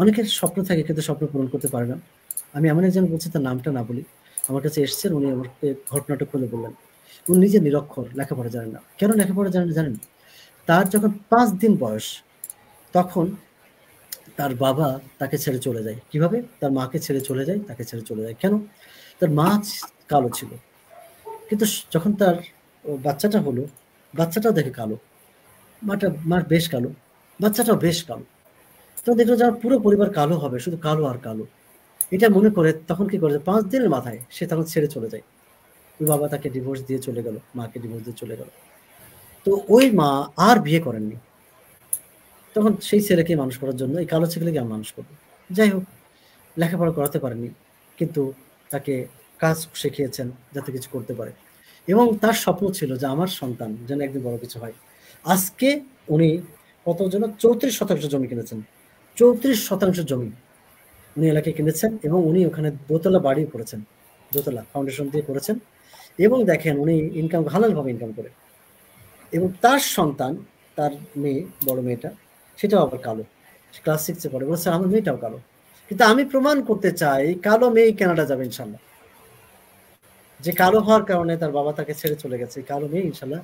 অনেকের স্বপ্ন থাকে কিন্তু স্বপ্ন পূরণ করতে পারে না। আমি এমন একজন বলছি, তার নামটা না বলি। আমার কাছে এসেছেন, উনি আমাকে ঘটনাটা খুলে বললেন। উনি নিজে নিরক্ষর, লেখাপড়া জানেন না। কেন লেখাপড়া জানেন না জানেন? তার যখন ৫ দিন বয়স, তখন তার বাবা তাকে ছেড়ে চলে যায়। কিভাবে? তার মাকে ছেড়ে চলে যায়, তাকে ছেড়ে চলে যায়। কেন? তার মা কালো ছিল। কিন্তু যখন তার বাচ্চাটা হলো, বাচ্চাটাও দেখে কালো। মার বেশ কালো, বাচ্চাটাও বেশ কালো। তো দেখলো যে আমার পুরো পরিবার কালো হবে, শুধু কালো আর কালো। এটা মনে করে তখন কি করে, ৫ দিনের মাথায় সে তখন ছেড়ে চলে যায়। ওর বাবা তাকে ডিভোর্স দিয়ে চলে গেল, মাকে ডিভোর্স দিয়ে চলে গেল। তো ওই মা আর বিয়ে করেননি। তখন সেই ছেলেকে মানুষ করার জন্য এই কালো ছেলেকে আমি মানুষ করব। যাই হোক, লেখাপড়া করাতে পারেননি। কিন্তু তাকে কাজ শিখিয়েছেন যাতে কিছু করতে পারে। এবং তার স্বপ্ন ছিল যে আমার সন্তান যেন একদিন বড় কিছু হয়। আজকে উনি কত যেন ৩৪% জমি কিনেছেন। ৩৪% জমি উনি এলাকায় কিনেছেন এবং উনি ওখানে দোতলা বাড়ি করেছেন। দোতলা ফাউন্ডেশন দিয়ে করেছেন এবং দেখেন উনি ইনকাম হালালভাবে ইনকাম করে। এবং তার সন্তান, তার মেয়ে, বড় মেয়েটা, সেটাও আবার কালো। সে ক্লাস 6 এ পড়ে। বলছে আমার মেয়েটাও কালো। কিন্তু আমি প্রমাণ করতে চাই কালো মেয়েই কানাডা যাবে ইনশাআল্লাহ। যে কালো হওয়ার কারণে তার বাবা তাকে ছেড়ে চলে গেছে। কালো মেয়ে ইনশাআল্লাহ